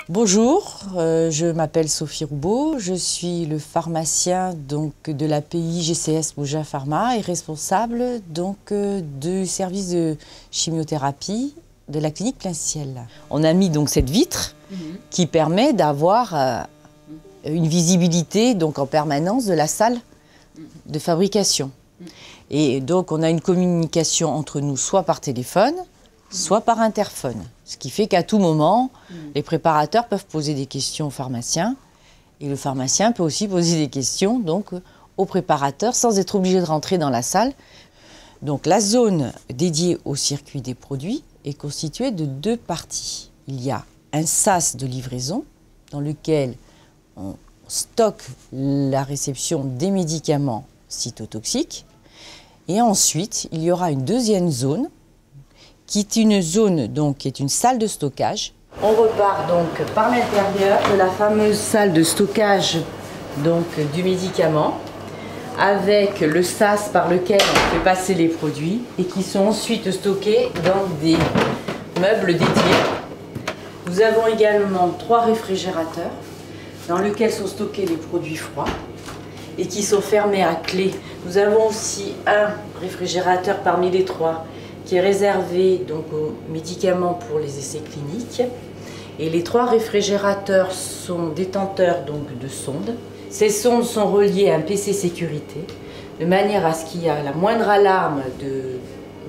Bonjour, je m'appelle Sophie Roubaud, je suis le pharmacien de l'API GCS Moja Pharma et responsable du service de chimiothérapie de la clinique Plein Ciel. On a mis cette vitre qui permet d'avoir une visibilité en permanence de la salle de fabrication. Et donc on a une communication entre nous soit par téléphone, soit par interphone. Ce qui fait qu'à tout moment, les préparateurs peuvent poser des questions au pharmacien et le pharmacien peut aussi poser des questions au préparateur sans être obligé de rentrer dans la salle. Donc la zone dédiée au circuit des produits est constituée de deux parties. Il y a un sas de livraison dans lequel on stocke la réception des médicaments cytotoxiques et ensuite il y aura une deuxième zone qui est une zone, qui est une salle de stockage. On repart par l'intérieur de la fameuse salle de stockage du médicament avec le sas par lequel on fait passer les produits et qui sont ensuite stockés dans des meubles dédiés. Nous avons également 3 réfrigérateurs dans lesquels sont stockés les produits froids et qui sont fermés à clé. Nous avons aussi un réfrigérateur parmi les 3 qui est réservé aux médicaments pour les essais cliniques. Et les 3 réfrigérateurs sont détenteurs de sondes. Ces sondes sont reliées à un PC sécurité, de manière à ce qu'il y ait la moindre alarme de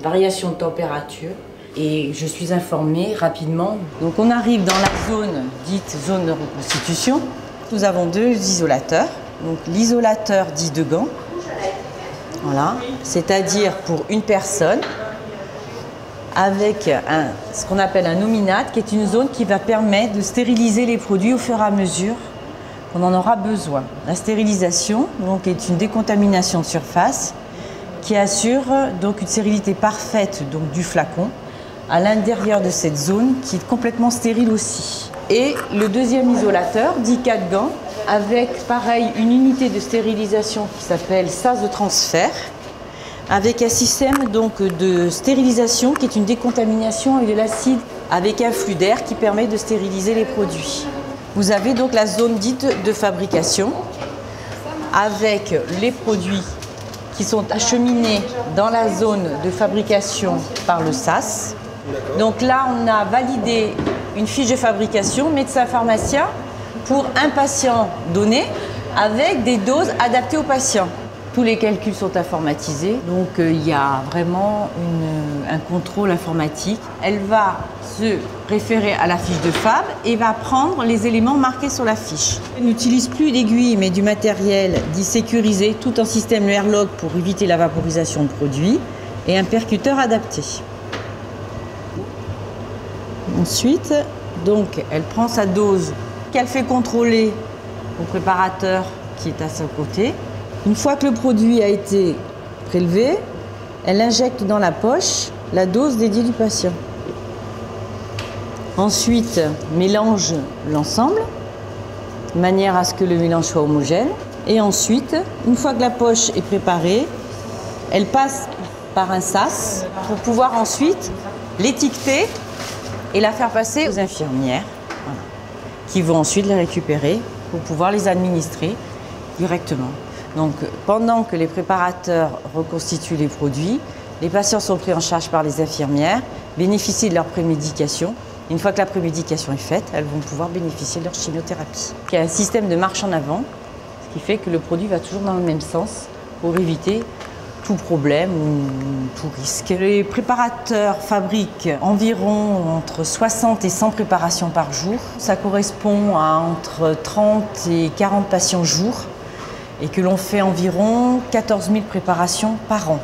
variation de température. Et je suis informée rapidement. Donc on arrive dans la zone dite zone de reconstitution. Nous avons 2 isolateurs. Donc l'isolateur dit de gants, voilà, c'est-à-dire pour une personne, avec ce qu'on appelle un nominate, qui est une zone qui va permettre de stériliser les produits au fur et à mesure qu'on en aura besoin. La stérilisation est une décontamination de surface qui assure une stérilité parfaite du flacon à l'intérieur de cette zone qui est complètement stérile aussi. Et le deuxième isolateur dit 4 gants avec pareil une unité de stérilisation qui s'appelle sas de transfert, avec un système de stérilisation qui est une décontamination avec de l'acide, avec un flux d'air qui permet de stériliser les produits. Vous avez la zone dite de fabrication avec les produits qui sont acheminés dans la zone de fabrication par le sas. Donc là, on a validé une fiche de fabrication médecin-pharmacien pour un patient donné avec des doses adaptées au patient. Tous les calculs sont informatisés, donc il y a vraiment un contrôle informatique. Elle va se référer à la fiche de fab et va prendre les éléments marqués sur la fiche. Elle n'utilise plus d'aiguille mais du matériel dit sécurisé, tout en système airlock pour éviter la vaporisation de produits et un percuteur adapté. Ensuite, elle prend sa dose qu'elle fait contrôler au préparateur qui est à son côté. Une fois que le produit a été prélevé, elle injecte dans la poche la dose dédiée du patient. Ensuite, mélange l'ensemble, de manière à ce que le mélange soit homogène. Et ensuite, une fois que la poche est préparée, elle passe par un sas pour pouvoir ensuite l'étiqueter et la faire passer aux infirmières, qui vont ensuite les récupérer pour pouvoir les administrer directement. Donc, pendant que les préparateurs reconstituent les produits, les patients sont pris en charge par les infirmières, bénéficient de leur prémédication. Une fois que la prémédication est faite, elles vont pouvoir bénéficier de leur chimiothérapie. Il y a un système de marche en avant, ce qui fait que le produit va toujours dans le même sens pour éviter tout problème ou tout risque. Les préparateurs fabriquent environ entre 60 et 100 préparations par jour. Ça correspond à entre 30 et 40 patients jour et que l'on fait environ 14 000 préparations par an.